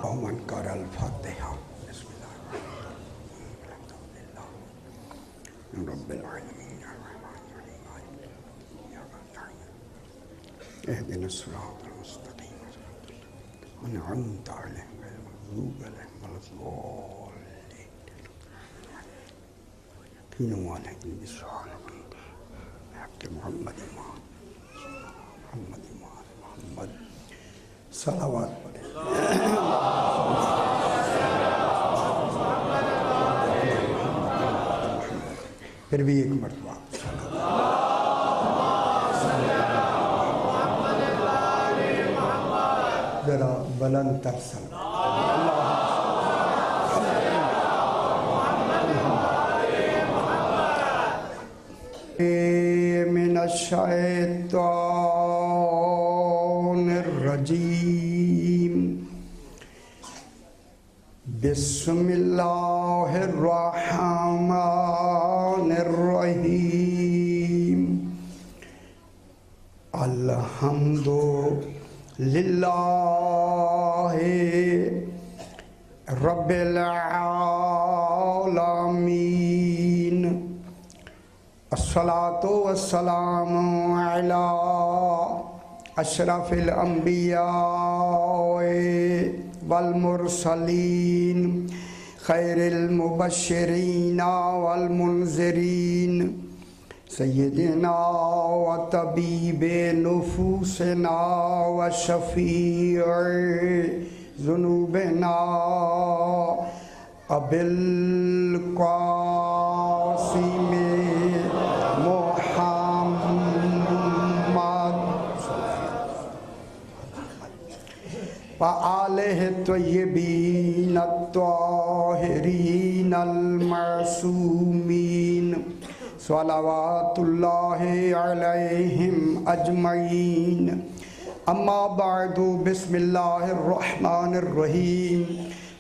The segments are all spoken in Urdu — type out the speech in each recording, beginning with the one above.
ومن قرأ الفاتحة بسم الله رب العالمين الرحمن الرحيم اهدنا الصراط المستقيم أنعمت عليهم غير المغضوب عليهم ولا الضالين كانوا عليهم بالصالحين حق محمد محمد صلوات پھر بھی ایک مرتبہ ذرا بلند تر من الشیطان الرجیم بسم اللہ الرحمن الرحیم الحمد للہ رب العالمین الصلاة والسلام علی اشرف الانبیاء والمرسلین خیر المبشرین والمنذرین سیدنا و طبیب نفوسنا و شفیع ذنوبنا ابی القاسم وآلہ الطیبین الطاہرین المعصومین صلوات اللہ علیہم اجمعین اما بعد بسم اللہ الرحمن الرحیم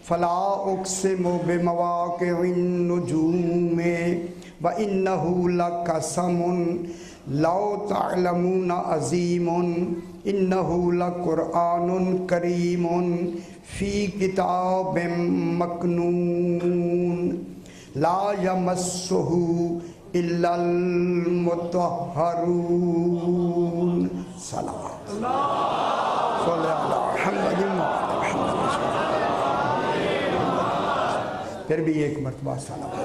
فلا اقسم بمواقع النجوم وإنہ لقسم لو تعلمون عظیم انہو لقرآن کریم فی کتاب مکنون لا یمسہ الا المطہرون صلوات صلی اللہ محمد پھر بھی ایک مرتبہ صلوات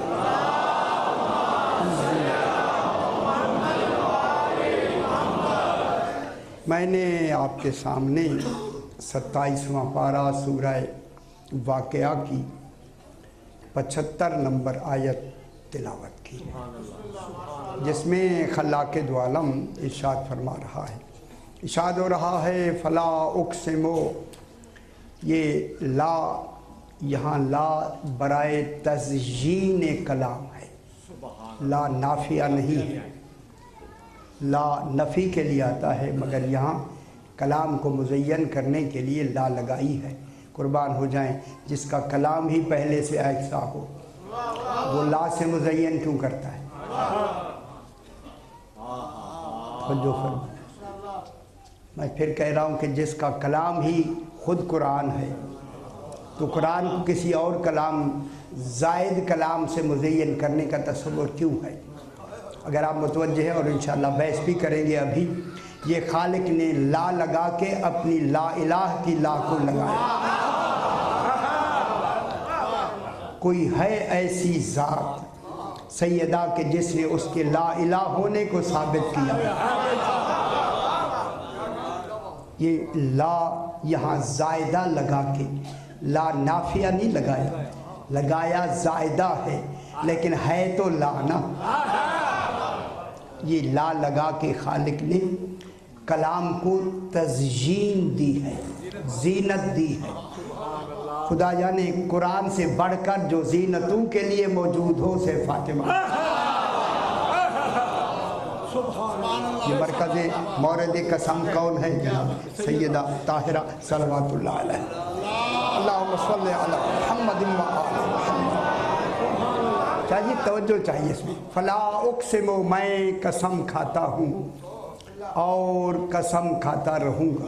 میں نے آپ کے سامنے 27واں پارہ سورہ واقعہ کی 75 نمبر آیت تلاوت کی جس میں خلاق دو عالم ارشاد فرما رہا ہے، ارشاد ہو رہا ہے فلا اقسمو، یہ لا یہاں لا برائے تزیین کلام ہے، لا نافیہ نہیں ہے، لا نفی کے لیے آتا ہے مگر یہاں کلام کو مزین کرنے کے لیے لا لگائی ہے۔ قربان ہو جائیں جس کا کلام ہی پہلے سے ایسا ہو وہ لا سے مزین کیوں کرتا ہے؟ توجہ فرمائیں، میں پھر کہہ رہا ہوں کہ جس کا کلام ہی خود قرآن ہے تو قرآن کو کسی اور کلام زائد کلام سے مزین کرنے کا تصور کیوں ہے؟ اگر آپ متوجہ ہیں اور انشاءاللہ بحث بھی کریں گے ابھی، یہ خالق نے لا لگا کے اپنی لا الہ کی لا کو لگایا۔ کوئی ہے ایسی ذات سیدہ کہ جس نے اس کے لا الہ ہونے کو ثابت کیا؟ یہ لا یہاں زائدہ لگا کے، لا نافیہ نہیں لگایا، لگایا زائدہ ہے لیکن ہے تو لا نا۔ یہ لا لگا کے خالق نے کلام کو تزیین دی ہے، زینت دی ہے۔ خدا جانے قرآن سے بڑھ کر جو زینتوں کے لیے موجود ہو سے فاطمہ۔ یہ مرکز مورد قسم کون ہے؟ جناب سیدہ طاہرہ صلوات اللہ علیہ۔ اللہم صلی علی محمد و آل محمد۔ چاہیے توجہ چاہیے اس میں۔ فلا اقسم، میں قسم کھاتا ہوں اور قسم کھاتا رہوں گا۔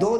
2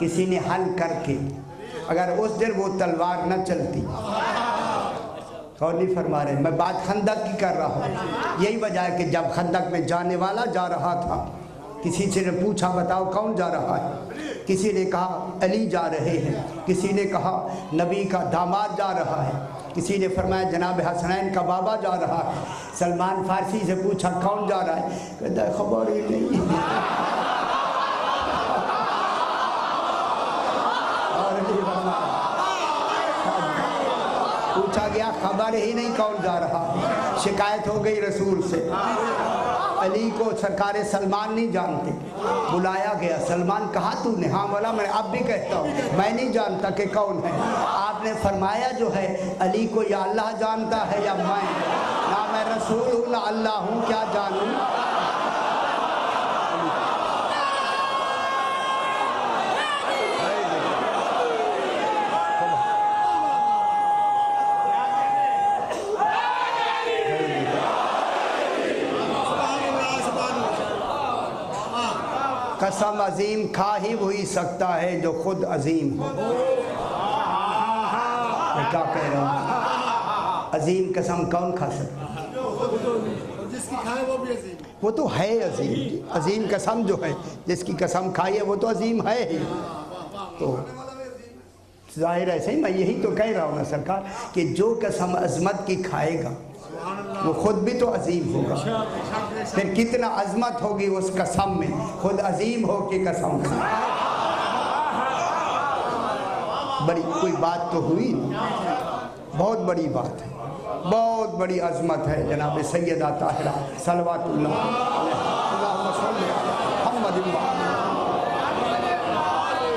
کسی نے حل کر کے اگر اس دن وہ تلوار نہ چلتی، اور نہیں فرما رہے، میں بات خندق کی کر رہا ہوں، یہی وجہ ہے کہ جب خندق میں جانے والا جا رہا تھا، کسی سے نے پوچھا بتاؤ کون جا رہا ہے، کسی نے کہا علی جا رہے ہیں، کسی نے کہا نبی کا داماد جا رہا ہے، کسی نے فرمایا جناب حسنین کا بابا جا رہا ہے۔ سلمان فارسی سے پوچھا کون جا رہا ہے، کہتا ہے خبر ہی نہیں، اور نہیں فرمایا، پوچھا گیا خبر ہی نہیں کون جا رہا، شکایت ہو گئی رسول سے، علی کو سرکار سلمان نہیں جانتے، بلایا گیا، سلمان کہا تو نے، ہاں مولا میں اب بھی کہتا ہوں میں نہیں جانتا کہ کون ہے، آپ نے فرمایا جو ہے علی کو یا اللہ جانتا ہے یا میں، نہ میں رسول ہوں نہ اللہ ہوں، کیا جانوں۔ قسم عظیم کھا ہی وہی سکتا ہے جو خود عظیم ہو۔ میں کیا کہہ رہا ہوں، عظیم قسم کون کھا سکتا ہے؟ جس کی کھائے وہ بھی عظیم ہے، وہ تو ہے عظیم، عظیم قسم جو ہے جس کی قسم کھائیے وہ تو عظیم ہے ہی۔ تو ظاہر ہے صحیح، میں یہی تو کہہ رہا ہوں نا سرکار کہ جو قسم عظمت کی کھائے گا وہ خود بھی تو عظیم ہوگا، پھر کتنا عظمت ہوگی اس قسم میں، خود عظیم ہو کے قسم کھائے، بڑی کوئی بات تو ہوئی، بہت بڑی بات ہے، بہت بڑی عظمت ہے جناب سیدہ طاہرہ صلوات اللہ علیہ، اللہم صلی علی محمد۔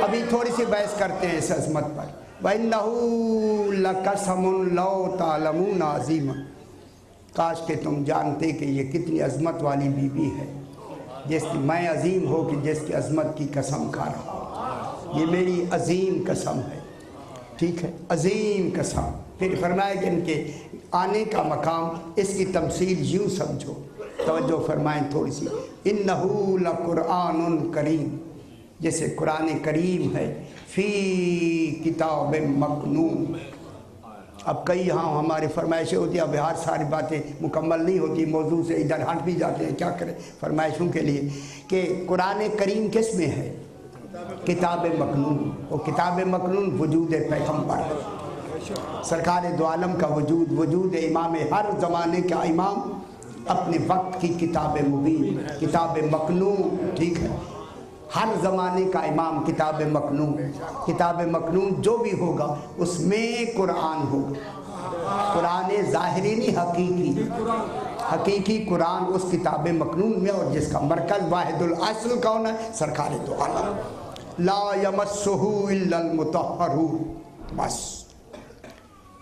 ابھی تھوڑی سی بحث کرتے ہیں اس عظمت پر۔ وَإِنَّهُ لَقَسَمٌ لَوْ تَعْلَمُونَ عَظِيمٌ، کاش کہ تم جانتے کہ یہ کتنی عظمت والی بی بی ہے، جس کی میں عظیم ہو کہ جس کی عظمت کی قسم کھا رہا ہوں، یہ میری عظیم قسم ہے، ٹھیک ہے، عظیم قسم۔ پھر فرمایا کہ ان کے آنے کا مقام، اس کی تمثیل یوں سمجھو، توجہ فرمائیں تھوڑی سی، اِنَّهُ لَقُرْآنٌ کریم، جیسے قرآن کریم ہے، فی کتاب مکنون۔ اب کئی یہاں ہماری فرمائشیں ہوتی ہیں، اب ہر ساری باتیں مکمل نہیں ہوتی، موضوع سے ادھر ہٹ بھی جاتے ہیں، کیا کریں فرمائشوں کے لیے، کہ قرآن کریم کس میں ہے؟ کتاب مکنون، وہ کتاب مکنون وجود پیغمبر، سرکار دو عالم کا وجود، وجود امام ہر زمانے کا امام، اپنے وقت کی کتاب مبین، کتاب مکنون، ٹھیک ہے، ہر زمانے کا امام کتاب مکنون، کتاب مکنون جو بھی ہوگا اس میں قرآن ہوگا، قرآن ظاہری نہیں حقیقی، حقیقی قرآن اس کتاب مکنون میں، اور جس کا مرکز واحد الاصل کون ہے؟ سرکار دو عالم، لا یمسہ الا المطہرون۔ بس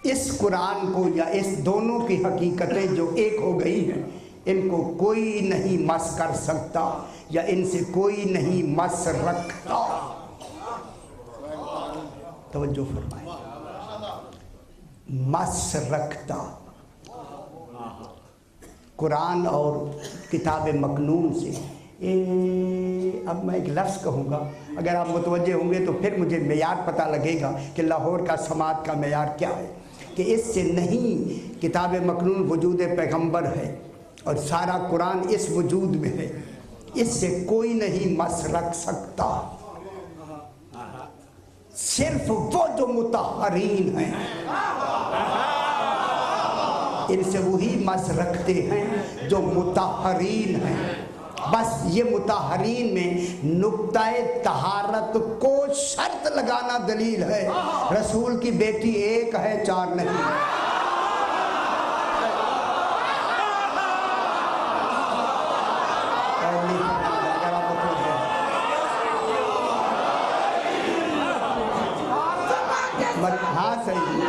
اس قرآن کو یا اس دونوں کی حقیقتیں جو ایک ہو گئی ہیں، ان کو کوئی نہیں مس کر سکتا یا ان سے کوئی نہیں مس رکھتا، توجہ فرمائیں، مس رکھتا۔ قرآن اور کتاب مکنون سے اب میں ایک لفظ کہوں گا، اگر آپ متوجہ ہوں گے تو پھر مجھے معیار پتہ لگے گا کہ لاہور کا سماعت کا معیار کیا ہے، کہ اس سے نہیں، کتاب مکنون وجود پیغمبر ہے اور سارا قرآن اس وجود میں ہے، اس سے کوئی نہیں مس رکھ سکتا، صرف وہ جو مطہرین ہیں ان سے وہی مس رکھتے ہیں جو مطہرین ہیں۔ بس یہ مطہرین میں نقطہ طہارت کو شرط لگانا دلیل ہے، رسول کی بیٹی ایک ہے، چار نہیں۔ ہاں صحیح،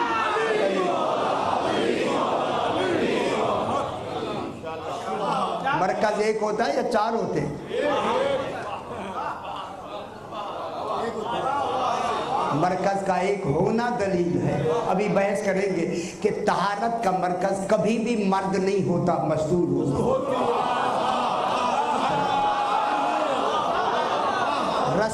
مرکز ایک ہوتا ہے یا چار ہوتے ہیں؟ مرکز کا ایک ہونا دلیل ہے۔ ابھی بحث کریں گے کہ طہارت کا مرکز کبھی بھی مرد نہیں ہوتا، مستور ہوتا۔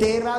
13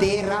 13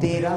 13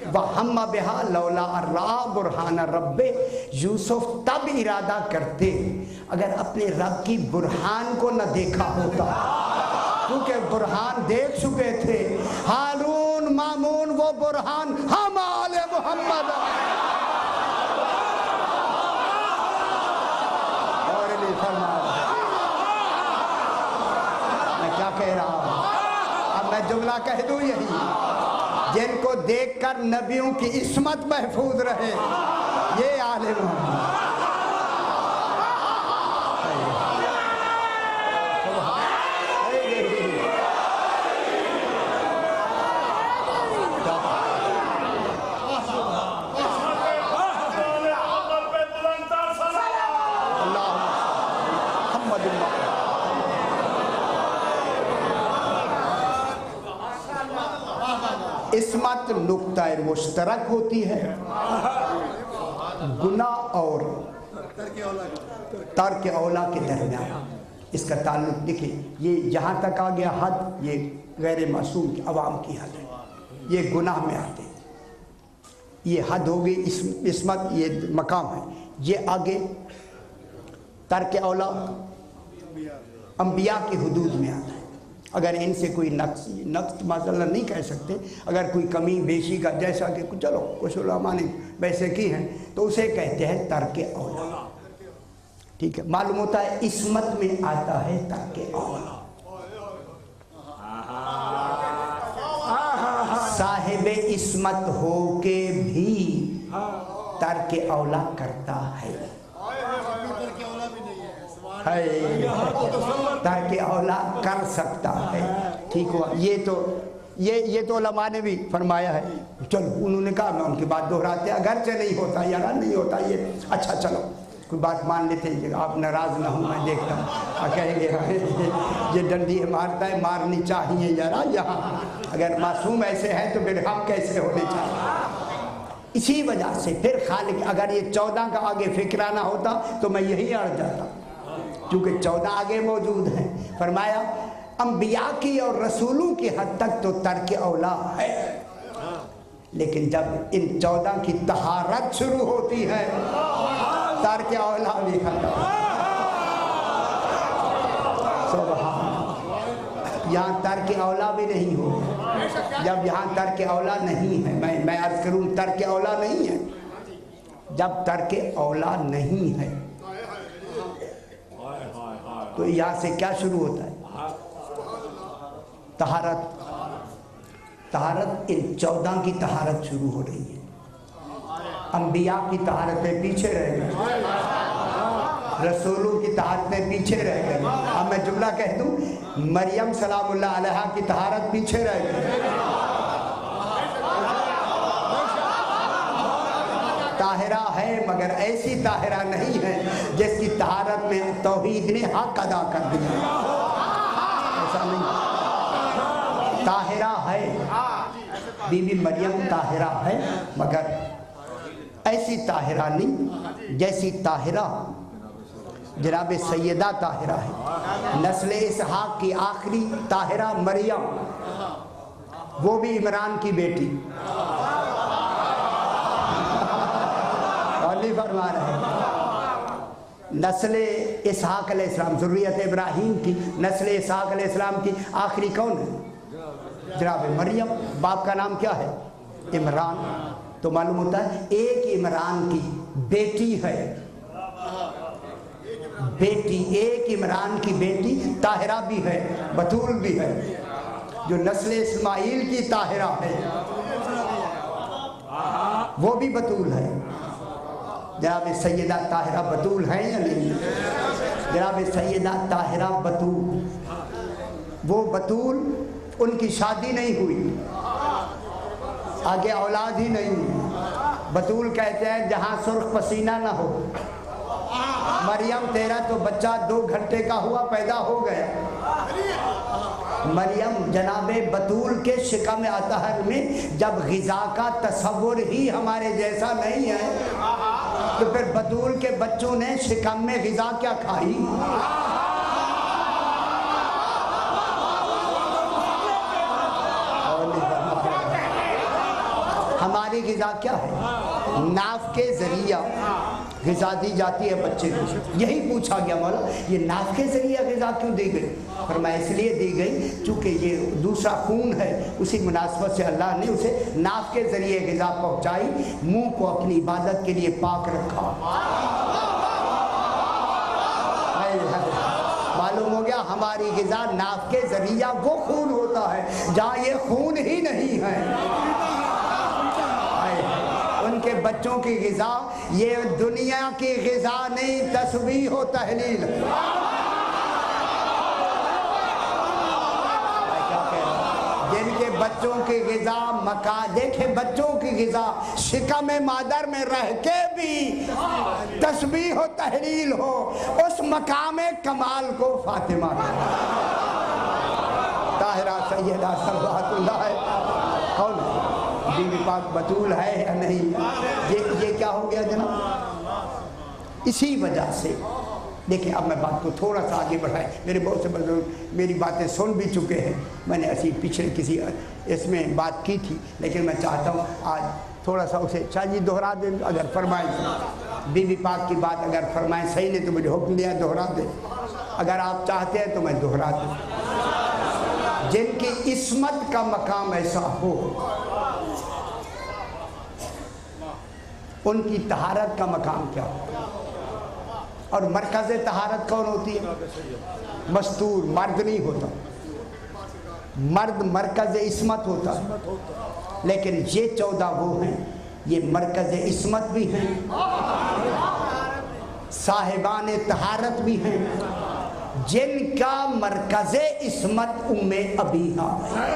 وَحَمَّ بِهَا لَوْلَا أَن رَأَىٰ بُرْهَانَ رَبِّهِ، یوسف تب ارادہ کرتے اگر اپنے رب کی برہان کو نہ دیکھا ہوتا، کیونکہ برہان دیکھ چکے تھے۔ ہارون مامون وہ برہان ہم آل محمد اور علی فرما رہا۔ میں کیا کہہ رہا ہوں؟ اب میں جملہ کہہ دوں یہی، جن کو دیکھ کر نبیوں کی عصمت محفوظ رہے، یہ آل محمد۔ عصمت نقطہ مشترک ہوتی ہے گناہ اور ترک اولا کے درمیان۔ اس کا تعلق دیکھیں، یہ جہاں تک آ گیا حد، یہ غیر معصوم کی عوام کی حد ہے، یہ گناہ میں آتے ہیں، یہ حد ہو گئی عصمت، یہ مقام ہے۔ یہ آگے ترک اولا انبیاء کی حدود میں آتا ہے۔ اگر ان سے کوئی نقص معذاللہ نہیں کہہ سکتے، اگر کوئی کمی بیشی کا، جیسا کہ چلو کچھ علماء نے ویسے کی ہیں، تو اسے کہتے ہیں ترک اولا۔ ٹھیک ہے، معلوم ہوتا ہے عصمت میں آتا ہے ترک اولا۔ صاحب عصمت ہو کے بھی ترک اولا کرتا ہے، ترک اولا کر سکتا ہے۔ ٹھیک ہوا، یہ تو علماء نے بھی فرمایا ہے۔ چلو انہوں نے کہا، میں ان کی بات دہراتے ہیں، اگرچہ نہیں ہوتا یار نہیں ہوتا یہ، اچھا چلو کوئی بات مان لیتے ہیں، آپ ناراض نہ ہوں، میں دیکھتا ہوں کہیں گے یہ ڈنڈی مارتا ہے، مارنی چاہیے یار یہاں، اگر معصوم ایسے ہیں تو پھر ہم کیسے ہونے چاہیے۔ اسی وجہ سے پھر خالق، اگر یہ 14 کا آگے فکرہ نہ ہوتا تو میں یہی اڑ جاتا، کیونکہ 14 آگے موجود ہیں۔ فرمایا انبیاء کی اور رسولوں کی حد تک تو ترک اولا ہے، لیکن جب ان 14 کی طہارت شروع ہوتی ہے ترک اولا بھی ختم۔ سبحان، یہاں ترک اولا بھی نہیں ہو۔ جب یہاں ترک اولا نہیں ہے، میں عرض کروں ترک اولا نہیں ہے، جب ترک اولا نہیں ہے تو یہاں سے کیا شروع ہوتا ہے؟ طہارت ان 14 کی طہارت شروع ہو رہی ہے۔ انبیاء کی طہارتیں پیچھے رہ گئی، رسولوں کی طہارتیں پیچھے رہ گئی۔ اب میں جملہ کہہ دوں، مریم سلام اللہ علیہا کی طہارت پیچھے رہ گئی، طاہرہ ہے مگر ایسی طاہرہ نہیں ہے جس کی طہارت میں توحید نے حق ادا کر دیا، ایسا نہیں۔ طاہرہ ہے، بی بی مریم طاہرہ ہے مگر ایسی طاہرہ نہیں جیسی طاہرہ جناب سیدہ طاہرہ ہے۔ نسل اسحاق کی آخری طاہرہ مریم، وہ بھی عمران کی بیٹی، اور نہیں فرما رہے۔ نسل اسحاق علیہ السلام، ذریت ابراہیم کی نسل اسحاق علیہ السلام کی آخری کون ہے؟ جناب مریم۔ باپ کا نام کیا ہے؟ عمران۔ تو معلوم ہوتا ہے ایک عمران کی بیٹی ہے، ایک عمران کی بیٹی طاہرہ بھی ہے، بتول بھی ہے، جو نسل اسماعیل کی طاہرہ ہے وہ بھی بتول ہے۔ جناب سیدہ طاہرہ بتول ہیں یا نہیں؟ جناب سیدہ طاہرہ بتول، وہ بتول ان کی شادی نہیں ہوئی، آگے اولاد ہی نہیں۔ بتول کہتے ہیں جہاں سرخ پسینہ نہ ہو۔ مریم تیرا تو بچہ 2 گھنٹے کا ہوا پیدا ہو گیا۔ مریم جناب بتول کے شکم اطہر میں جب غذا کا تصور ہی ہمارے جیسا نہیں ہے تو پھر بتول کے بچوں نے شکم میں غذا کیا کھائی؟ ہماری غذا کیا ہے؟ ناف کے ذریعہ غذا دی جاتی ہے بچے کو. یہی پوچھا گیا مولا یہ ناف کے ذریعہ غذا کیوں دی گئی؟ فرمایا اس لیے دی گئی چونکہ یہ دوسرا خون ہے، اسی مناسبت سے اللہ نے اسے ناف کے ذریعے غذا پہنچائی، منہ کو اپنی عبادت کے لیے پاک رکھا. معلوم ہو گیا ہماری غذا ناف کے ذریعہ وہ خون ہوتا ہے جہاں یہ خون ہی نہیں ہے. ان کے بچوں کی غذا یہ دنیا کی غذا نہیں، تسبیح و تحلیل. جن کے بچوں کی غذا دیکھیں بچوں کی غذا شکم مادر میں رہ کے بھی تسبیح و تحلیل ہو، اس مقام کمال کو فاطمہ طاہرہ سیدہ صلوات اللہ ہے. کون بی بی پاک بطول ہے یا نہیں؟ یہ کیا ہو گیا جناب؟ اسی وجہ سے دیکھیں اب میں بات کو تھوڑا سا آگے بڑھائیں. میرے بہت سے بزرگ میری باتیں سن بھی چکے ہیں، میں نے ایسی پچھلے کسی اس میں بات کی تھی، لیکن میں چاہتا ہوں آج تھوڑا سا اسے شاہ جی دہرا دیں اگر فرمائیں. بی بی پاک کی بات اگر فرمائیں صحیح نے تو مجھے حکم دیا دہرا دیں، اگر آپ چاہتے ہیں تو میں دہرا دوں. جن کی عصمت کا مقام ایسا ہو ان کی طہارت کا مقام کیا ہو؟ اور مرکز طہارت کون ہوتی ہے؟ مستور. مرد نہیں ہوتا، مرد مرکز عصمت ہوتا ہے. لیکن یہ 14 وہ ہیں، یہ مرکز عصمت بھی ہیں، صاحبان طہارت بھی ہیں، جن کا مرکز عصمت ام ابیہا ہے.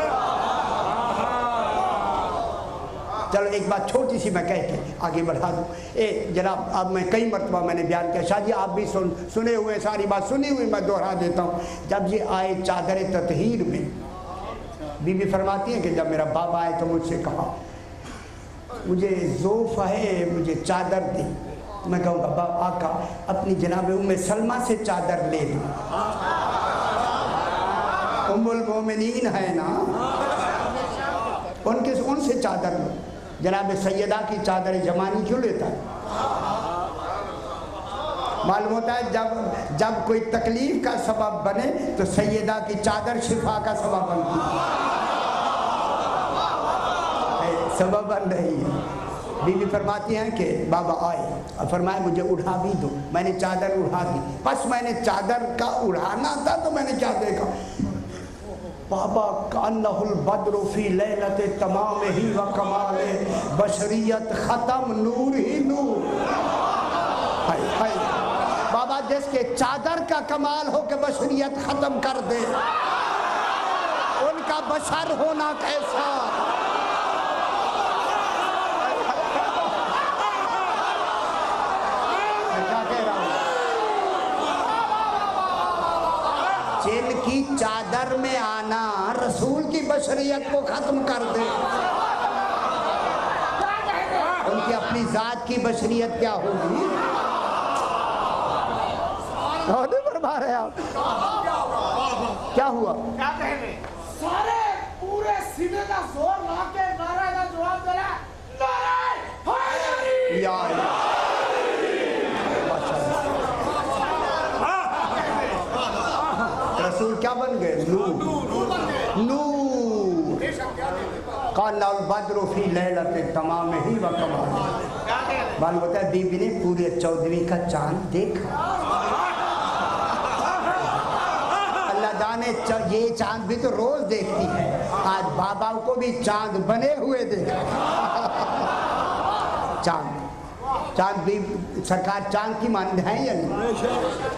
چلو ایک بات چھوٹی سی میں کہہ کے آگے بڑھا دوں. جناب اب میں کئی مرتبہ میں نے بیان کیا، شاہ جی آپ بھی سنے ہوئے، ساری بات سنی ہوئی، میں دوہرا دیتا ہوں. جب یہ آئے چادر تطہیر میں، بی بی فرماتی ہیں کہ جب میرا بابا آئے تو مجھ سے کہا مجھے ذوف ہے، مجھے چادر دی. میں کہوں گا آقا اپنی جناب ام سلمہ سے چادر لے لوں، ام المومنین ہے نا، ان سے چادر لو. جناب سیدہ کی چادر جمانی کیوں لیتا ہے؟ معلوم ہوتا ہے جب کوئی تکلیف کا سبب بنے تو سیدہ کی چادر شفا کا سبب بنتی ہے، سبب بن رہی ہے. بی بی فرماتی ہیں کہ بابا آئے اور فرمایا مجھے اڑھا بھی دو. میں نے چادر اڑھا دی. بس میں نے چادر کا اڑھانا تھا تو میں نے کیا دیکھا؟ بابا کانہ البدر فی لیلت تمام ہی و کمال بشریت ختم نور ہی نور. بابا جس کے چادر کا کمال ہو کہ بشریت ختم کر دے، ان کا بشر ہونا کیسا؟ جن کی چادر میں آنا رسول کی بشریت کو ختم کر دے، ان کی اپنی ذات کی بشریت کیا ہوگی؟ نہیں فرما رہے آپ؟ کیا ہوا؟ کیا کہہ رہے؟ سارے پورے سینے کا زور لا کے نعرہ کا جواب دے رہا ہے، نعرہ حیدری یا رسول کیا بن گئے؟ نور. نور. قال البدر فی لیلت تمام ہی و کمال. معلوم ہوتا ہے بی بی نے پورے 14ویں کا چاند دیکھا. اللہ دانے یہ چاند بھی تو روز دیکھتی ہے، آج بابا کو بھی چاند بنے ہوئے دیکھا. چاند بھی سرکار چاند کی مانند ہیں یا نہیں؟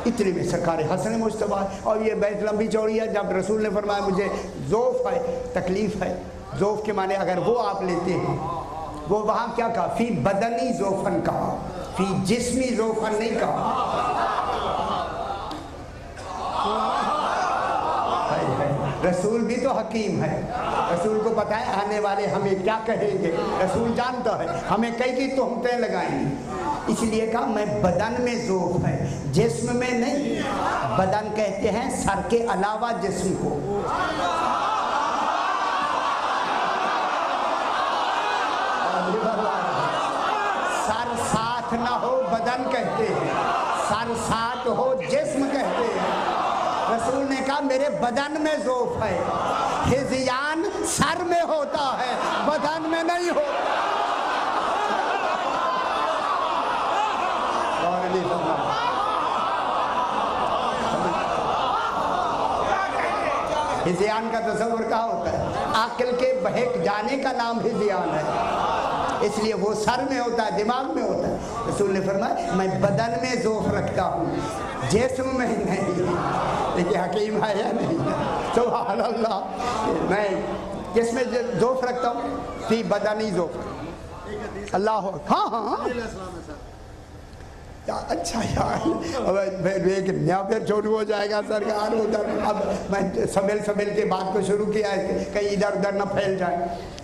اتنے میں سرکار حسن مجتبیٰ. اور یہ بیت لمبی چوڑی ہے. جب رسول نے فرمایا مجھے ذوف ہے، تکلیف ہے، ذوف کے معنی اگر وہ آپ لیتے ہیں، وہ وہاں کیا کہا؟ فی بدنی ذوفن کہا، فی جسمی ذوفن نہیں کہا. رسول بھی تو حکیم ہے، رسول کو پتہ ہے آنے والے ہمیں کیا کہیں گے. رسول جانتا ہے ہمیں کئی تہمتیں لگائیں گے، اس لیے کہا میں بدن میں ذوف ہے، جسم میں نہیں. بدن کہتے ہیں سر کے علاوہ جسم کو. نہ ہو بدن کہتے ہیں، سر ساتھ ہو جسم کہتے ہیں۔ رسول نے کہا میرے بدن میں ذوف ہے، ہذیان سر میں ہوتا ہے، بدن میں نہیں ہوتا۔ اور نہیں فرمایا۔ ہذیان کا تصور کہاں ہوتا ہے؟ عقل کے بہک جانے کا نام ہذیان ہے، اس لیے وہ سر میں ہوتا ہے، دماغ میں ہوتا ہے۔ رسول نے فرمایا میں بدن میں ذوف رکھتا ہوں، جسم میں نہیں۔ لیکن حکیم ہے یا نہیں؟ سبحان اللہ۔ میں جس میں ذوف رکھتا ہوں فی بدنی ذوف۔ اللہ ہاں ہاں اچھا یار، پھر چھوٹو ہو جائے گا سرکار ادھر۔ اب میں سنبھل کے بات کو شروع کیا ہے، کہیں ادھر ادھر نہ پھیل جائے۔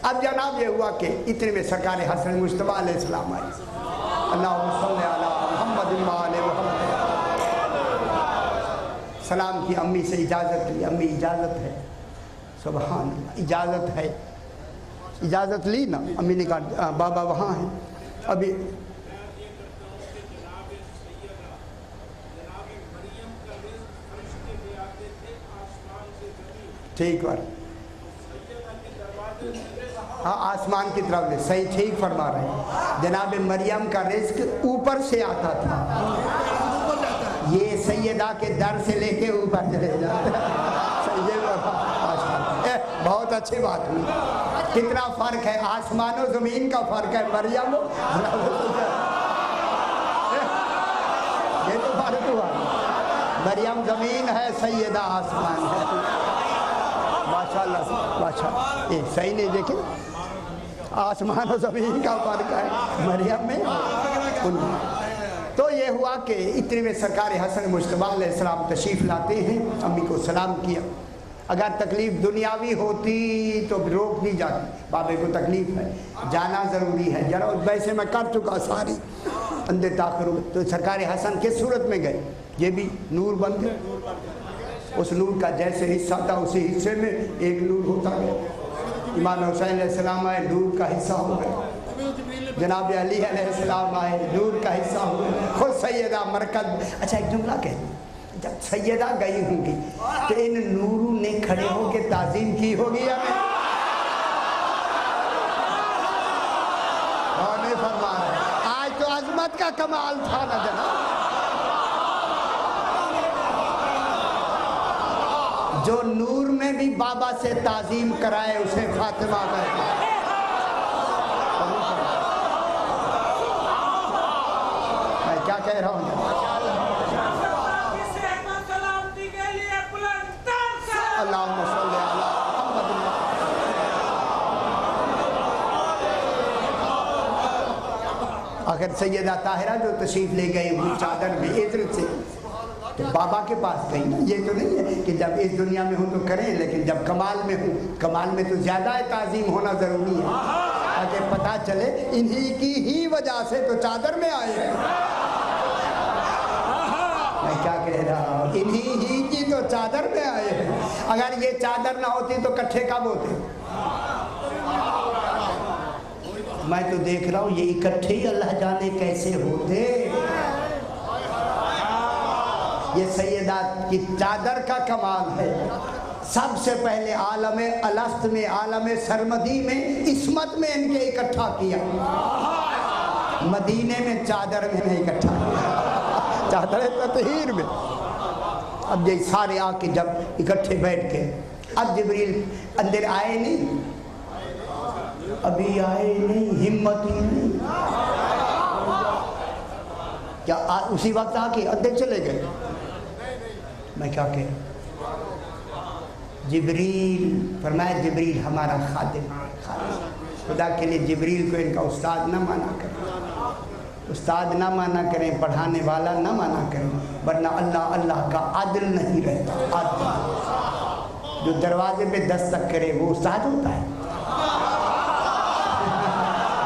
اب جناب یہ ہوا کہ اتنے میں سرکار حسن مجتبیٰ علیہ السلام آئے۔ اللہم صلی علی محمد و آل محمد۔ سلام کی، امی سے اجازت لی، امی اجازت ہے؟ سبحان اللہ، اجازت ہے؟ اجازت لی نا؟ امی نے کہا بابا وہاں ہیں ابھی۔ ٹھیک ہے، ہاں آسمان کی طرف لے، صحیح ٹھیک فرما رہے ہیں۔ جناب مریم کا رزق اوپر سے آتا تھا، یہ سیدہ کے در سے لے کے اوپر چلے جاتے۔ بہت اچھی بات ہوئی۔ کتنا فرق ہے، آسمان و زمین کا فرق ہے۔ مریم یہ تو فرق ہوا، مریم زمین ہے، سیدہ آسمان ہے۔ ماشاءاللہ ماشاءاللہ، صحیح نہیں دیکھیں، آسمان و زمین کا فرق ہے مریم میں ان میں۔ تو یہ ہوا کہ اتنے میں سرکار حسن مجتبیٰ علیہ السلام تشریف لاتے ہیں، امی کو سلام کیا۔ اگر تکلیف دنیاوی ہوتی تو روک دی جاتی، بابے کو تکلیف ہے، جانا ضروری ہے، ذرا ویسے میں کر چکا ساری اندر تاخیر ہو گئی۔ تو سرکار حسن کس صورت میں گئے؟ یہ بھی نور بن گئے، اس نور کا جیسے حصہ تھا اسی حصے میں ایک نور ہوتا گیا۔ امام حسین علیہ السلام آئے، نور کا حصہ ہو گئے۔ جناب علی علیہ السلام آئے، نور کا حصہ ہو گئے۔ خود سیدہ مرکز۔ اچھا ایک جملہ کہہ دوں، جب سیدہ گئی ہوں گی تو ان نوروں نے کھڑے ہو کے تعظیم کی ہوگی یا نہیں؟ اور نہیں فرما رہے، آج تو عظمت کا کمال تھا نا جناب۔ جو نور میں بھی بابا سے تعظیم کرائے اسے فاطمہ کہتے ہیں۔ میں کیا کہہ رہا ہوں؟ اللہم صلی علی محمد۔ آخر سیدہ طاہرہ جو تشریف لے گئی وہ چادر میں عزت سے کہ بابا کے پاس گئی نا۔ یہ تو نہیں ہے کہ جب اس دنیا میں ہوں تو کریں، لیکن جب کمال میں ہوں، کمال میں تو زیادہ تعظیم ہونا ضروری ہے تاکہ پتہ چلے انہی کی ہی وجہ سے تو چادر میں آئے ہیں۔ میں کیا کہہ رہا ہوں، انہی ہی کی تو چادر میں آئے ہیں۔ اگر یہ چادر نہ ہوتی تو کٹھے کب ہوتے؟ میں تو دیکھ رہا ہوں یہ اکٹھے ہی اللہ جانے کیسے ہوتے۔ یہ سیدہ کی چادر کا کمال ہے۔ سب سے پہلے عالم الست میں، عالم سرمدی میں، عصمت میں ان کے اکٹھا کیا، مدینے میں چادر میں نہیں اکٹھا کیا، چادر تطہیر میں۔ اب یہ سارے آ کے جب اکٹھے بیٹھ کے، اب جبریل اندر آئے نہیں، ابھی آئے نہیں، ہمت ہی نہیں، کیا اسی وقت آ کے اندر چلے گئے؟ میں کیا کہہ، جبریل فرمایا جبریل ہمارا خادم ہے۔ خدا کے لیے جبریل کو ان کا استاد نہ مانا کریں، استاد نہ مانا کریں، پڑھانے والا نہ مانا کریں، ورنہ اللہ کا عدل نہیں رہتا۔ عدل جو دروازے پہ دستک کرے وہ استاد ہوتا ہے،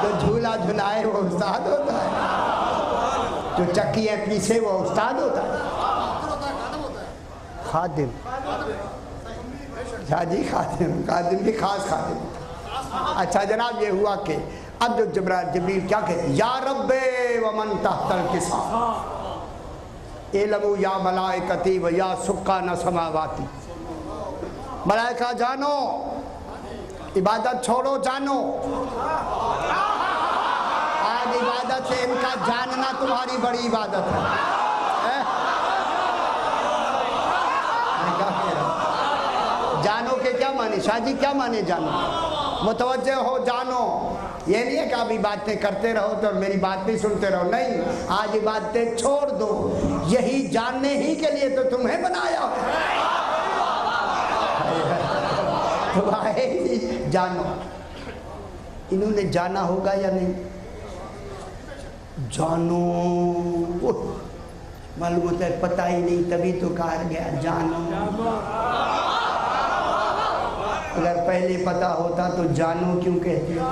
جو جھولا جھلائے وہ استاد ہوتا ہے، جو چکیاں پیسے وہ استاد ہوتا ہے۔ خادم، جی خادم، خادم بھی خاص خادم۔ اچھا جناب یہ ہوا کہ اب جو جبریل کیا کہتے ہیں؟ یا رب و من تحت الکسا اعلموا یا ملائکتی و یا سکان سماواتی، ملائکہ جانو، عبادت چھوڑو، جانو آج عبادت سے ان کا جاننا تمہاری بڑی عبادت ہے۔ جانو کے کیا معنی شاہ جی، کیا معنی جانو؟ متوجہ ہو، جانو، یہ نہیں ہے کہ ابھی باتیں کرتے رہو تو میری بات بھی سنتے رہو، نہیں، آج باتیں چھوڑ دو، یہی جاننے ہی کے لیے تو تمہیں بنایا، تو آئے جانو۔ انہوں نے جانا ہوگا یا نہیں؟ جانو، معلوم ہوتا ہے پتہ ہی نہیں، تبھی تو کہا گیا جانو۔ اگر پہلے پتہ ہوتا تو جانو کیوں کہتے ہیں؟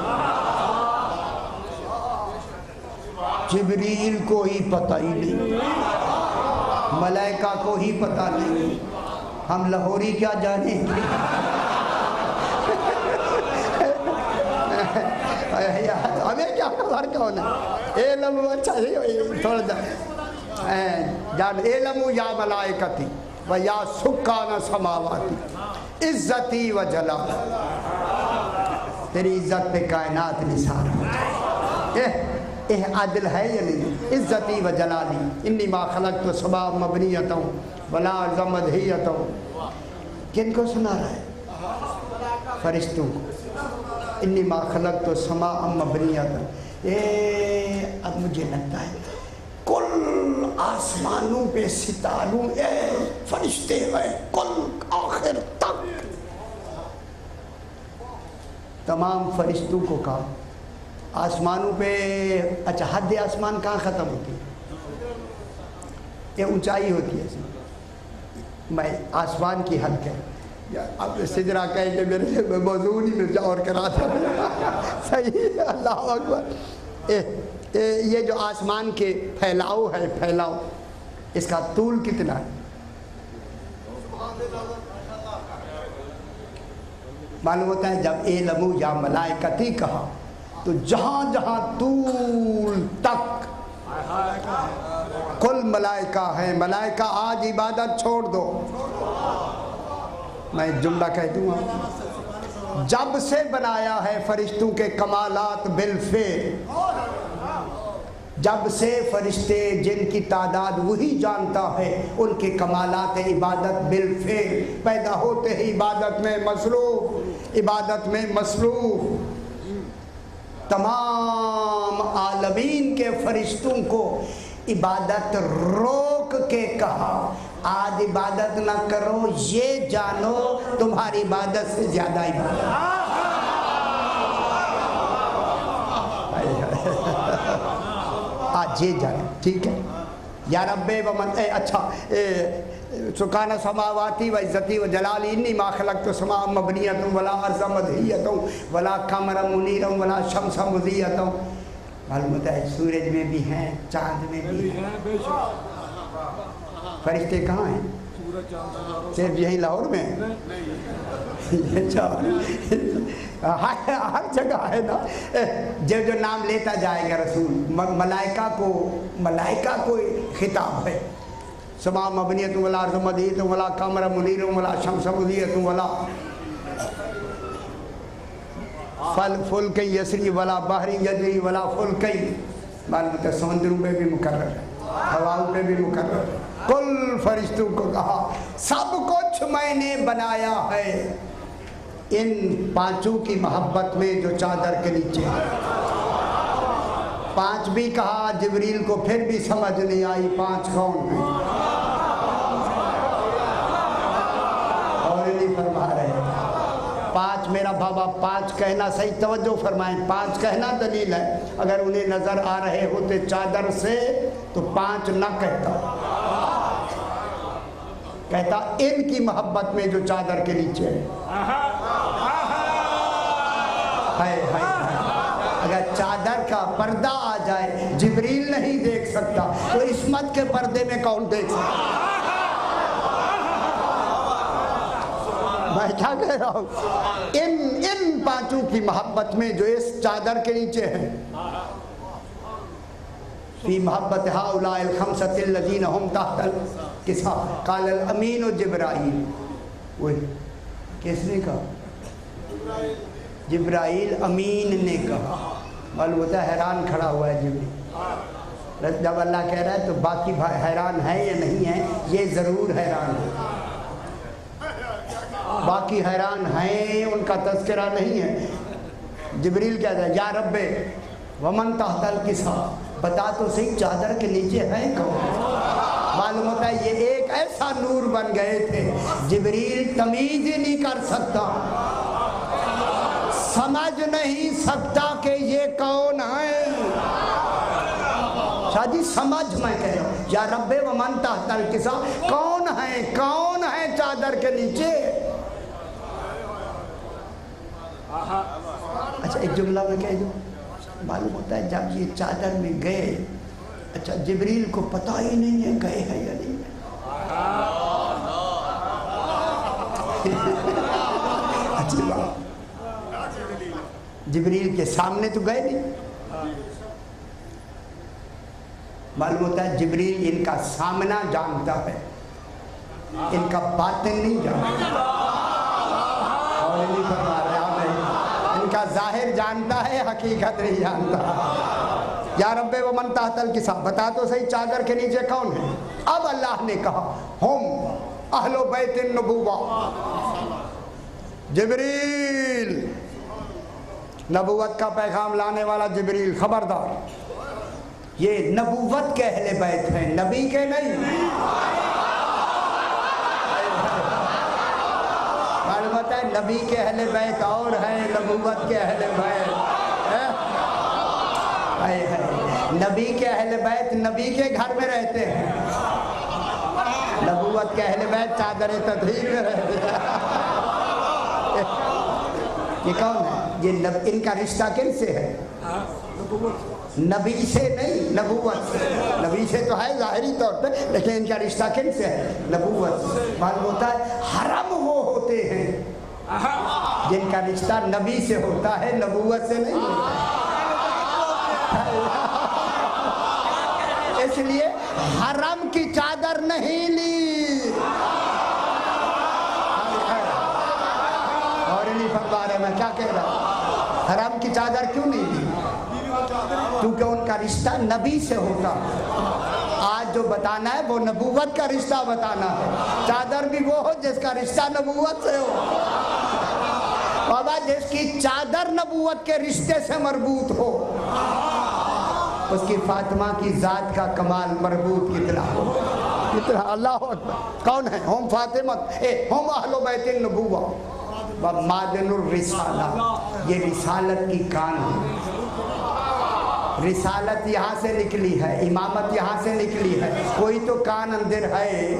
جبریل کو ہی پتہ ہی نہیں، ملائکہ کو ہی پتہ نہیں، ہم لاہوری کیا جانیں گے؟ ہمیں کیا خبر کون ہے؟ علم اچھا تھوڑا جان، علم یا ملائکتی و یا سکان سماواتی عزتی و جلال، تیری عزت پہ کائنات نثار ہو جائے۔ عادل ہے یا نہیں؟ عزتی و جلالی انی ما خلقت السماء مبنیۃ ولا الارض مدحیۃ، کن کو سنا رہا ہے؟ فرشتوں کو۔ انی ما خلقت السماء مبنیۃ، اب مجھے لگتا ہے کل آسمانوں پہ ستاروں فرشتے ہیں، کل آخر تک تمام فرشتوں کو کہا آسمانوں پہ، اچھا حد آسمان کہاں ختم ہوتی ہے؟ یہ اونچائی ہوتی ہے، میں آسمان کی حد کہہ، اب سجرہ کہہ کہ میرے سے موضوع نہیں مل جا اور کرا تھا صحیح، اللہ اکبر۔ یہ جو آسمان کے پھیلاؤ ہے، پھیلاؤ اس کا طول کتنا ہے؟ معلوم ہوتا ہے جب علم یا ملائکتی کہا تو جہاں جہاں طول تک کل ملائکہ ہے، ملائکہ آج عبادت چھوڑ دو، میں جملہ کہہ دوں گا، جب سے بنایا ہے فرشتوں کے کمالات بالفعل، جب سے فرشتے جن کی تعداد وہی جانتا ہے، ان کے کمالات عبادت بالفعل، پیدا ہوتے ہی عبادت میں مصروف، عبادت میں مصروف، تمام عالمین کے فرشتوں کو عبادت روک کے کہا آج عبادت نہ کرو، یہ جانو تمہاری عبادت سے زیادہ عبادت، آج یہ جانو، ٹھیک ہے؟ یا رب و من، اچھا سکان سماواتی و عزتی و جلالی انی ما خلقت السماء مبنیۃ ولا الارض مدحیۃ ولا قمر منیر ولا شمس مضیۃ، معلوم ہوتا ہے سورج میں بھی ہیں، چاند میں بھی ہیں، فرشتے کہاں ہیں؟ صرف یہی لاہور میں ہر جگہ ہے نا، جو نام لیتا جائے گا رسول، ملائکہ کو خطاب ہے، سما مبنیۃ ولا ارض مدحیۃ ولا قمر منیر ولا شمس مضیۃ ولا فلک یسری ولا بحر یجری ولا فلک، معلوم ہے سمندروں پہ بھی مقرر ہے، ہواؤں پہ بھی مقرر ہے، کل فرشتوں کو کہا سب کچھ میں نے بنایا ہے ان پانچوں کی محبت میں جو چادر کے نیچے ہے۔ پانچ بھی کہا جبریل کو، پھر بھی سمجھ نہیں آئی پانچ کون ہیں، اور نہیں فرما رہے پانچ، میرا بابا پانچ کہنا صحیح، توجہ فرمائیں، پانچ کہنا دلیل ہے، اگر انہیں نظر آ رہے ہوتے چادر سے تو پانچ نہ کہتا ان کی محبت میں جو چادر کے نیچے ہے۔ اگر چادر کا پردہ آ جائے جبریل نہیں دیکھ سکتا تو عصمت کے پردے میں کون دیکھ سکتا؟ میں کیا کہہ رہا ہوں، ان پانچوں کی محبت میں جو اس چادر کے نیچے ہے، فی محبت ہؤلاء الخمسۃ الذین هم تحت الکساء قال الامین جبرائیل، وہ کس نے کہا؟ جبرائیل امین نے کہا۔ معلوم ہوتا ہے حیران کھڑا ہوا ہے جبرائیل، جب اللہ کہہ رہا ہے تو باقی حیران ہیں یا نہیں ہیں؟ یہ ضرور حیران ہے، باقی حیران ہیں، ان کا تذکرہ نہیں ہے۔ جبریل کہتا ہے یا رب ومن تحت الکساء، بتا تو صحیح چادر کے نیچے ہے کون؟ معلوم ہوتا ہے یہ ایک ایسا نور بن گئے تھے جبریل تمیز ہی نہیں کر سکتا، سمجھ نہیں سکتا کہ یہ کون ہے۔ شادی سمجھ، میں کہہ رہا ہوں یا رب ومن تحت الکساء، کون ہے چادر کے نیچے؟ اچھا ایک جملہ میں کہہ دوں، معلوم ہوتا ہے جب یہ چادر میں گئے، اچھا جبریل کو پتہ ہی نہیں ہے گئے ہیں یا نہیں اچھی بات، جبریل کے سامنے تو گئے نہیں، معلوم ہوتا ہے جبریل ان کا سامنا جانتا ہے، ان کا باطن نہیں جانتا، اور نہیں فرما رہے آپ نہیں، ان کا ظاہر جانتا ہے، حقیقت نہیں جانتا۔ یا رب ومن تحت الکساء، بتا تو صحیح چادر کے نیچے کون ہے؟ اب اللہ نے کہا ہم اہل بیت النبوہ، جبریل نبوت کا پیغام لانے والا جبریل، خبردار یہ نبوت کے اہل بیت ہیں، نبی کے نہیں۔ معلومات ہے نبی کے اہل بیت اور ہیں، نبوت کے اہل بیت نبی کے اہل بیت نبی کے گھر میں رہتے ہیں، نبوت کے اہل بیت چادر تطہیر میں رہتے ہیں۔ یہ کون ہے؟ یہ ان کا رشتہ کن سے ہے؟ نبی سے نہیں، نبوت سے۔ نبی سے تو ہے ظاہری طور پہ، لیکن ان کا رشتہ کن سے ہے؟ نبوت سے۔ معلوم ہوتا ہے حرم وہ ہوتے ہیں جن کا رشتہ نبی سے ہوتا ہے، نبوت سے نہیں ہوتا۔ اس لیے حرم کی چادر نہیں لی، اور نہیں فرما رہے میں کیا کہہ رہا ہوں، حرم کی چادر کیوں نہیں لی؟ کیونکہ ان کا رشتہ نبی سے ہوتا۔ آج جو بتانا ہے وہ نبوت کا رشتہ بتانا ہے، چادر بھی وہ ہو جس کا رشتہ نبوت سے ہو۔ بابا جس کی چادر نبوت کے رشتے سے مربوط ہو، اس کی فاطمہ کی ذات کا کمال مربوط کتنا ہو، کتنا۔ اللہ اکبر، کون ہے؟ ہم فاطمہ، ہم اہل بیت النبوہ معدن الرسالہ، یہ رسالت کی کان ہے۔ رسالت یہاں سے نکلی ہے، امامت یہاں سے نکلی ہے، کوئی تو کان اندر ہے۔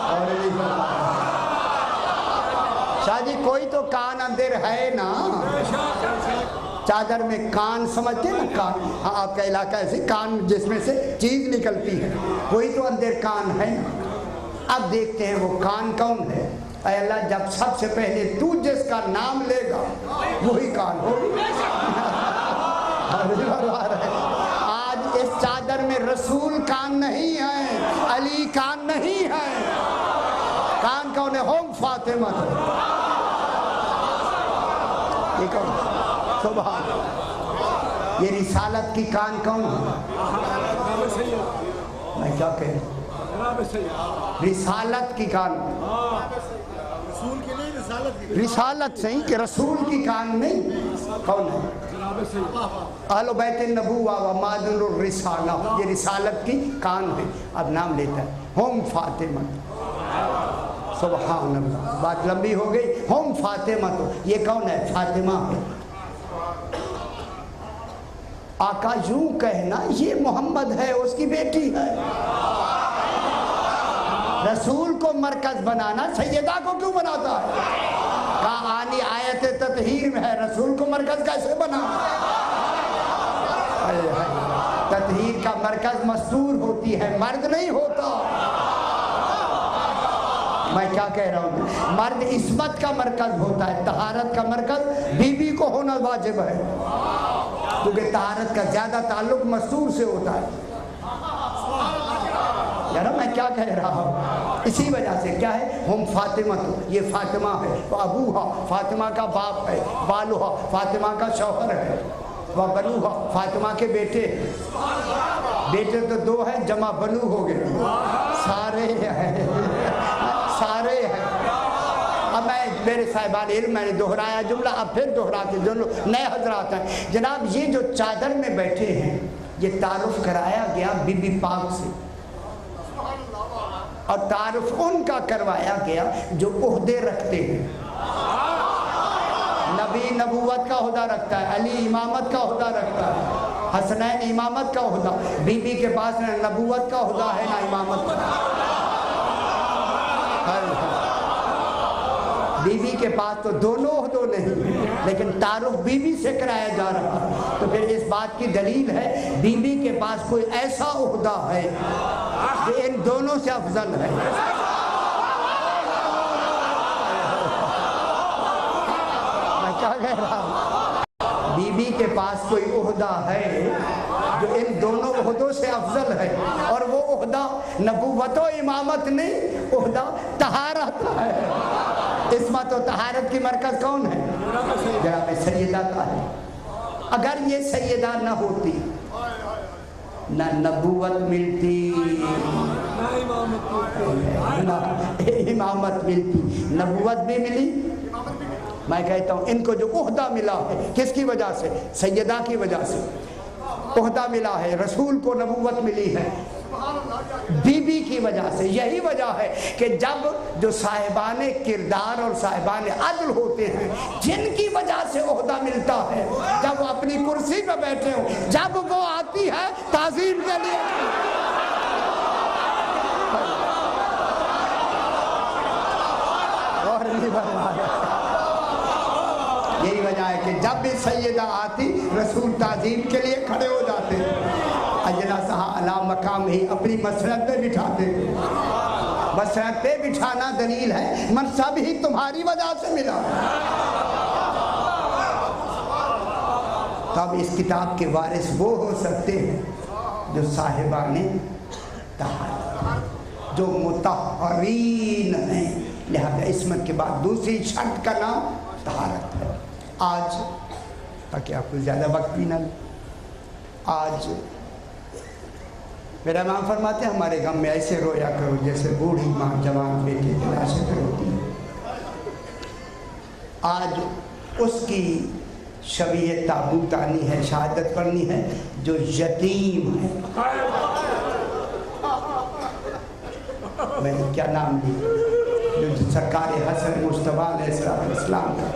اور شاہ جی کوئی تو کان اندر ہے نا، چادر میں کان سمجھتے نا، کان، ہاں آپ کا علاقہ ایسے کان جس میں سے چیز نکلتی ہے، کوئی تو اندر کان ہے۔ اب دیکھتے ہیں وہ کان کون ہے۔ اے اللہ جب سب سے پہلے تو جس کا نام لے گا وہی کان ہو۔ آج اس چادر میں رسول کان نہیں ہے، علی کان نہیں ہے، کان کون ہے؟ ہم فاطمہ۔ یہ کون؟ سبحان، یہ رسالت کی کان کون ہے؟ میں کیا کہہ رہا ہوں، رسالت کی کان، رسالت صحیح کہ رسول کی کان نہیں۔ کون ہے؟ اہل بیت النبوہ و معدن الرسالہ، یہ رسالت کی کان ہے۔ اب نام لیتا ہے ہم فاطمہ۔ سبحان اللہ، بات لمبی ہو گئی۔ ہم فاطمہ، تو یہ کون ہے؟ فاطمہ ہے۔ آقا یوں کہنا یہ محمد ہے، اس کی بیٹی ہے۔ رسول کو مرکز بنانا سیدہ کو کیوں بناتا ہے؟ کہا آنی آیت تطہیر میں ہے، رسول کو مرکز کیسے بنا؟ تطہیر کا مرکز مستور ہوتی ہے، مرد نہیں ہوتا۔ میں کیا کہہ رہا ہوں؟ مرد عصمت کا مرکز ہوتا ہے، طہارت کا مرکز بیوی کو ہونا واجب ہے، کیونکہ طہارت کا زیادہ تعلق مستور سے ہوتا ہے۔ یارا میں کیا کہہ رہا ہوں؟ اسی وجہ سے کیا ہے، ہم فاطمہ، یہ فاطمہ ہے، ابوہا فاطمہ کا باپ ہے، والوہا فاطمہ کا شوہر ہے، بنوہا فاطمہ کے بیٹے، بیٹے تو 2 ہیں، جمع بنو ہو گئے، سارے ہیں، سارے ہیں۔ اب میں میرے صاحبان علم میں نے دہرایا جملہ، اب پھر دہراتے جو نئے حضرات ہیں۔ جناب یہ جو چادر میں بیٹھے ہیں، یہ تعارف کرایا گیا بی بی پاک سے، اور تعارف ان کا کروایا گیا جو عہدے رکھتے ہیں۔ نبی نبوت کا عہدہ رکھتا ہے، علی امامت کا عہدہ رکھتا ہے، حسنین امامت کا عہدہ، بی بی کے پاس نہ نبوت کا عہدہ ہے نہ امامت کا۔ بی بی کے پاس تو دونوں عہدوں نہیں، لیکن تعارف بی بی سے کرایا جا رہا ہے، تو پھر اس بات کی دلیل ہے بی بی کے پاس کوئی ایسا عہدہ ہے جو ان دونوں سے افضل ہے۔ میں کیا کہہ رہا ہوں؟ بی بی کے پاس کوئی عہدہ ہے جو ان دونوں عہدوں سے افضل ہے، اور وہ عہدہ نبوت و امامت نہیں، عہدہ طہارت ہے۔ عصمت و طہارت کی مرکز کون ہے؟ جناب سیدہ کا ہے۔ اگر یہ سیدہ نہ ہوتی، نہ نبوت ملتی، نہ امامت ملتی، نبوت بھی ملی۔ میں کہتا ہوں ان کو جو عہدہ ملا ہے کس کی وجہ سے؟ سیدہ کی وجہ سے عہدہ ملا ہے، رسول کو نبوت ملی ہے بی بی کی وجہ سے۔ یہی وجہ ہے کہ جب جو صاحبان کردار اور صاحبان عدل ہوتے ہیں، جن کی وجہ سے عہدہ ملتا ہے، جب وہ اپنی کرسی پہ بیٹھے ہوں، جب وہ آتی ہے تعظیم کے لیے، اور نہیں بنوایا۔ یہی وجہ ہے کہ جب بھی سیدہ آتی، رسول تعظیم کے لیے کھڑے ہو جاتے، اجلسہا علی مقام ہی، اپنی مسند پہ بٹھاتے۔ مسند پہ بٹھانا دلیل ہے منصب ہی تمہاری وجہ سے ملا۔ تب اس کتاب کے وارث وہ ہو سکتے ہیں جو صاحبان طہارت، جو مطہرین ہیں۔ لہذا عصمت کے بعد دوسری شرط کا نام طہارت ہے۔ آج تاکہ آپ کو زیادہ وقت بھی نہ لے، آج میرا امام فرماتے ہیں ہمارے غم میں ایسے رویا کرو جیسے بوڑھی ماں جوان بیٹے کی لاشیں پہ روتی ہے۔ آج اس کی شبیہ تابوت آنی ہے، شہادت پڑھنی ہے جو یتیم ہے۔ میں نے کیا نام لیا؟ جو سرکار حسن مصطفیٰ علیہ السلام کا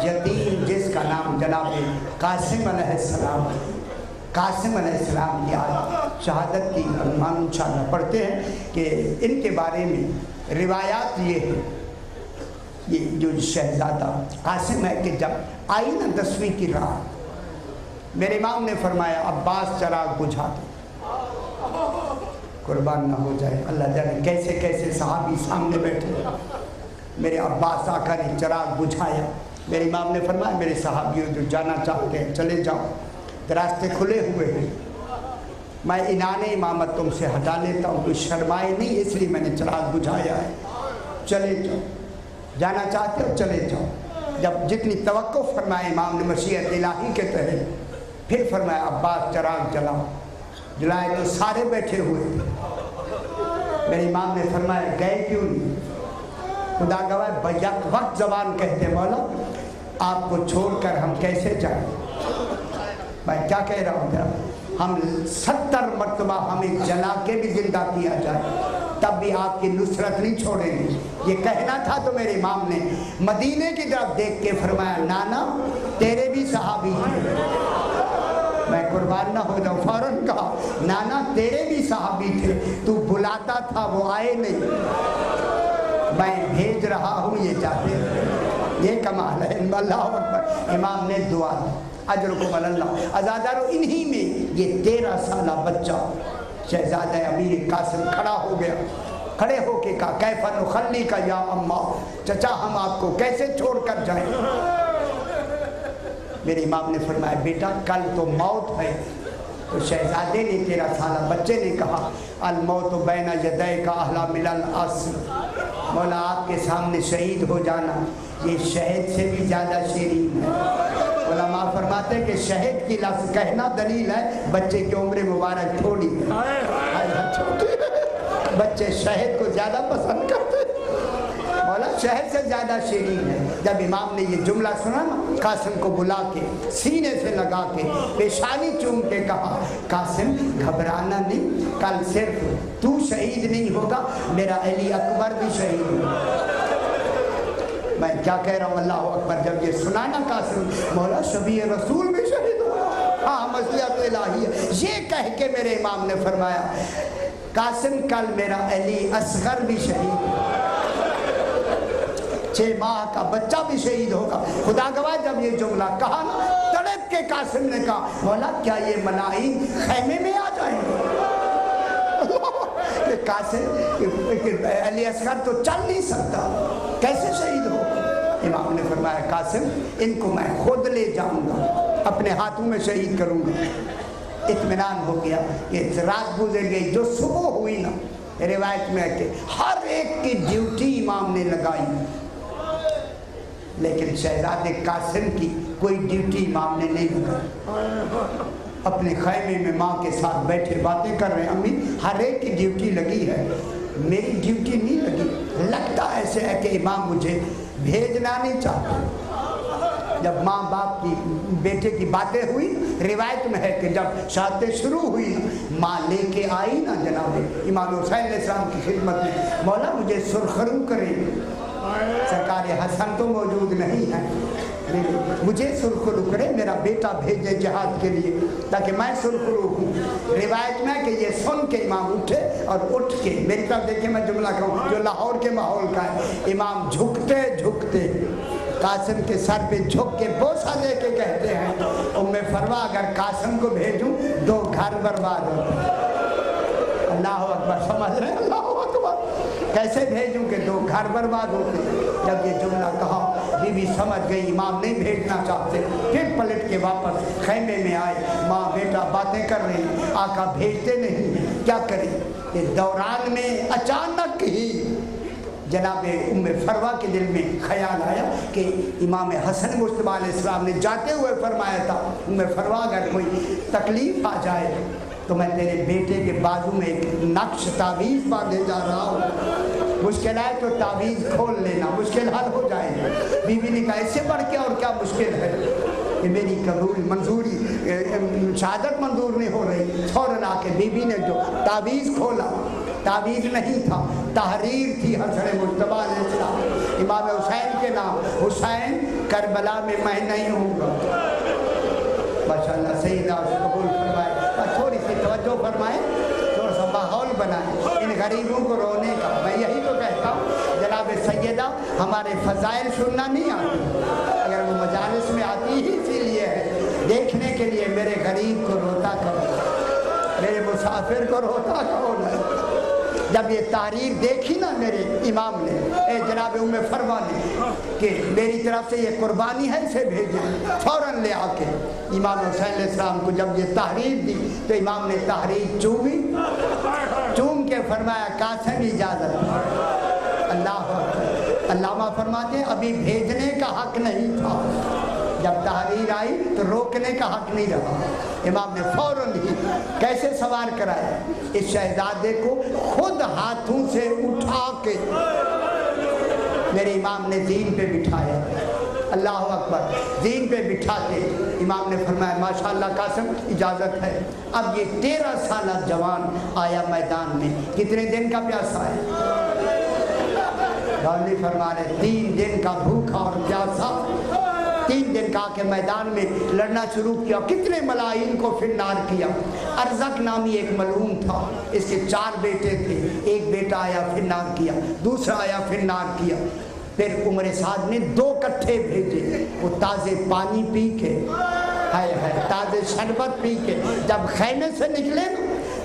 یتیم، جس کا نام جناب قاسم علیہ السلام، قاسم علیہ السلام کی آج شہادت کی عنوان انشاءاللہ پڑھتے ہیں کہ ان کے بارے میں روایات یہ ہے، یہ جو شہزادہ قاسم ہے کہ جب آئی نا 10ویں کی رات، میرے امام نے فرمایا عباس چراغ بجھا دو، قربان نہ ہو جائے، اللہ جانے کیسے کیسے صحابی سامنے بیٹھے، میرے عباس آقا نے چراغ بجھایا۔ میرے امام نے فرمایا میرے صحابیوں جو جانا چاہتے ہیں چلے جاؤ، راستے کھلے ہوئے ہیں، میں عنان امامت تم سے ہٹا لیتا ہوں، کوئی شرمائے نہیں، اس لیے میں نے چراغ بجھایا ہے، چلے جاؤ، جانا چاہتے ہو چلے جاؤ۔ جب جتنی توقع فرمایا امام نے مشیت الہی کے تحت، پھر فرمایا عباس چراغ جلاؤ، جلائے تو سارے بیٹھے ہوئے تھے۔ میرے امام نے فرمایا گئے کیوں نہیں؟ خدا گواہ بیک وقت زبان کہتے مولا آپ کو چھوڑ کر ہم کیسے جائیں؟ میں کیا کہہ رہا ہوں؟ ہم 70 مرتبہ ہمیں جلا کے بھی زندہ کیا جائے تب بھی آپ کی نصرت نہیں چھوڑیں گے۔ یہ کہنا تھا تو میرے امام نے مدینے کی طرف دیکھ کے فرمایا نانا تیرے بھی صحابی تھے، میں قربان نہ ہو جاؤں، فوراً کہا نانا تیرے بھی صحابی تھے، تو بلاتا تھا وہ آئے نہیں، میں بھیج رہا ہوں یہ چاہتے ہیں۔ یہ کمال ہے، اللہ اکبر۔ امام نے دعا دی اجرکم اللہ۔ ازادارو انہی میں یہ 13 سالہ بچہ شہزادہ امیر قاسم کھڑا ہو گیا، کھڑے ہو کے کہا کیف نخلی کا یا اما، چچا ہم آپ کو کیسے چھوڑ کر جائیں؟ میرے امام نے فرمایا بیٹا کل تو موت ہے۔ تو شہزادے نے 13 سالہ بچے نے کہا الموت بین یدیک احلی من الاسل، مولا آپ کے سامنے شہید ہو جانا یہ شہد سے بھی زیادہ شیرین ہے۔ علماء فرماتے ہیں کہ شہد کی لفظ کہنا دلیل ہے بچے کی عمر مبارک تھوڑی ہے، بچے شہد کو زیادہ پسند کرتے ہیں، مولا شہد سے زیادہ شیرین ہے۔ جب امام نے یہ جملہ سنا نا قاسم کو بلا کے سینے سے لگا کے پیشانی چوم کے کہا قاسم گھبرانا نہیں، کل صرف تو شہید نہیں ہوگا میرا علی اکبر بھی شہید ہوگا۔ میں کیا کہہ رہا ہوں اللہ اکبر، جب یہ سنا نا قاسم مولا شبیہ رسول بھی شہید ہوگا، ہاں مصلحت الہی ہے، یہ کہہ کے میرے امام نے فرمایا قاسم کل میرا علی اصغر بھی شہید ہوگا، 6 ماہ کا بچہ بھی شہید ہوگا۔ خدا گواہ جب یہ جملہ کہا نا تڑپ کے قاسم نے کہا مولا کیا یہ ملائک خیمے میں آ جائیں گے؟ کہ قاسم علی اصغر تو چل نہیں سکتا کیسے شہید ہو؟ امام نے فرمایا قاسم ان کو میں خود لے جاؤں گا، اپنے ہاتھوں میں شہید کروں گا۔ اطمینان ہو گیا کہ رات گزر گئی، جو صبح ہوئی نا روایت میں ہے کہ ہر ایک کی ڈیوٹی امام نے لگائی، لیکن شہزادے قاسم کی کوئی ڈیوٹی امام نے نہیں لگائی۔ اپنے خیمے میں ماں کے ساتھ بیٹھے باتیں کر رہے ہیں، امی ہر ایک کی ڈیوٹی لگی ہے، میری ڈیوٹی نہیں لگی، لگتا ایسے ہے کہ امام مجھے بھیجنا نہیں چاہتے۔ جب ماں باپ کی بیٹے کی باتیں ہوئی روایت میں ہے کہ جب شادی شروع ہوئی ماں لے کے آئی نا جناب امام حسین علیہ السلام کی خدمت میں مولا مجھے سرخرو کرے، سرکار حسن تو موجود نہیں ہے، مجھے سرخرو کرے، میرا بیٹا بھیجے جہاد کے لیے تاکہ میں سرخرو ہوں۔ روایت میں کہ یہ سن کے امام اٹھے اور اٹھ کے میری طرف دیکھیں میں جملہ کہوں جو لاہور کے ماحول کا ہے، امام جھکتے جھکتے قاسم کے سر پہ جھک کے بوسہ دے کے کہتے ہیں ام فروا اگر قاسم کو بھیجوں 2 گھر برباد ہوتے۔ اللہ اکبر، سمجھ رہے ہیں اللہ اکبر، کیسے بھیجوں کہ 2 گھر برباد ہوتے۔ جب یہ جملہ کہا بی بی سمجھ گئی امام نہیں بھیجنا چاہتے، پھر پلٹ کے واپس خیمے میں آئے، ماں بیٹا باتیں کر رہی، آقا بھیجتے نہیں، کیا کریں؟ اس دوران میں اچانک ہی جناب ام فروا کے دل میں خیال آیا کہ امام حسن مصطفیٰ علیہ السلام نے جاتے ہوئے فرمایا تھا ام فروا اگر کوئی تکلیف آ جائے تو میں تیرے بیٹے کے بازو میں ایک نقش تعویذ باندھے جا رہا ہوں، مشکل آئے تو تعویذ کھول لینا، مشکل حل ہو جائے گا۔ بی بی نے کہا اس سے بڑھ کے اور کیا مشکل ہے؟ کہ میری قبول منظوری شہادت منظور نہیں ہو رہی۔ فوراً آ کے بی بی نے جو تعویذ کھولا، تعویذ نہیں تھا، تحریر تھی حضرت مصطفیٰ علیہ السلام امام حسین کے نام، حسین کربلا میں میں نہیں ہوں گا۔ ماشاءاللہ سیدہ قبول فرمائے، تھوڑی سی توجہ فرمائے، تھوڑا سا ماحول بنائے ان غریبوں کو رونے کا۔ میں یہی تو کہتا ہوں جناب سیدہ ہمارے فضائل سننا نہیں آتی، اگر وہ مجالس میں آتی ہی اسی لیے ہے دیکھنے کے لیے میرے غریب کو روتا کرو، میرے مسافر کو روتا کرو۔ جب یہ تحریر دیکھی نا میرے امام نے جناب ام فروا نے کہ میری طرف سے یہ قربانی ہے اسے بھیجیں، فوراً لے آ کے امام حسین علیہ السلام کو جب یہ تحریر دی تو امام نے تحریر چومی، چوم کے فرمایا قاسم اجازت۔ اللہ علامہ فرماتے ہیں ابھی بھیجنے کا حق نہیں تھا، جب تحریر آئی تو روکنے کا حق نہیں رہا۔ امام نے فوراً ہی کیسے سوار کرایا، اس شہزادے کو خود ہاتھوں سے اٹھا کے میرے امام نے زین پہ بٹھایا، اللہ اکبر، زین پہ بٹھا کے امام نے فرمایا ماشاءاللہ قاسم اجازت ہے۔ اب یہ 13 سالہ جوان آیا میدان میں، کتنے دن کا پیاسا ہے؟ گاندھی فرما رہے 3 دن کا بھوکا اور پیاسا، 3 دن کا کے میدان میں لڑنا شروع کیا، کتنے ملائی کو فنار کیا۔ ارزق نامی ایک ملعون تھا، اس کے 4 بیٹے تھے، ایک بیٹا آیا فنار کیا، دوسرا آیا فنار کیا، پھر عمر سعد نے 2 کٹھے بھیجے، وہ تازے پانی پی کے تازے شربت پی کے جب خیمے سے نکلے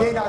13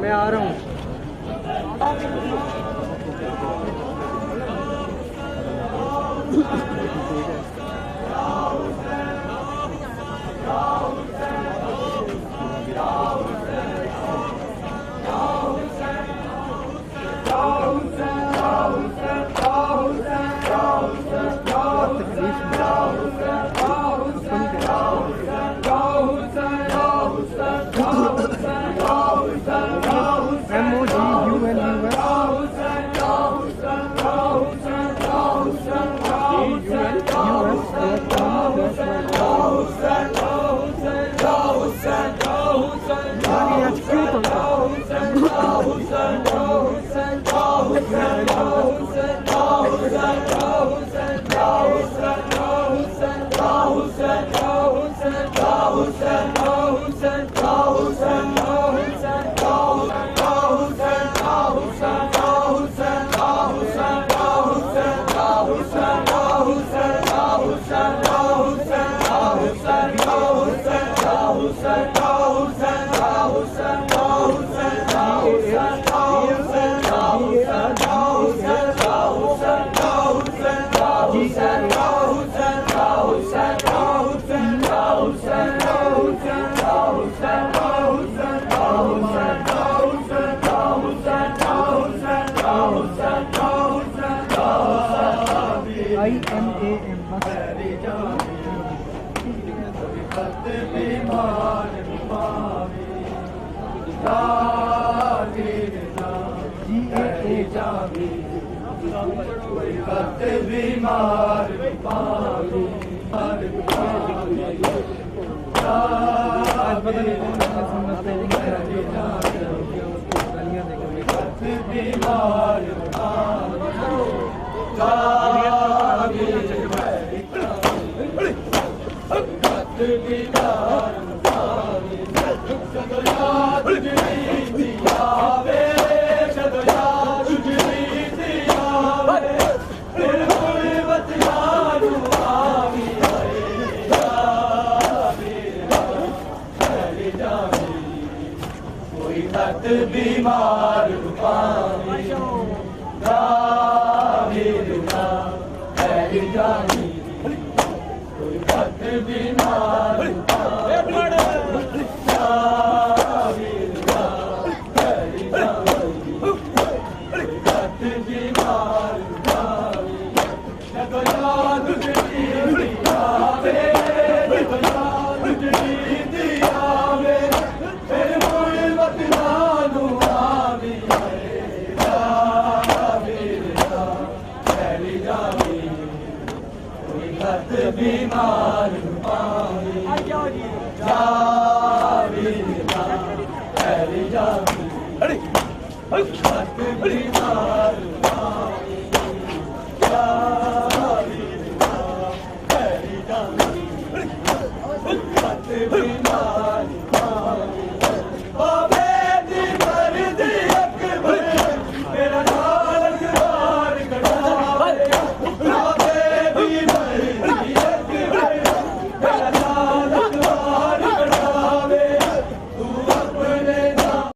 میں آ رہا ہوں. بیمار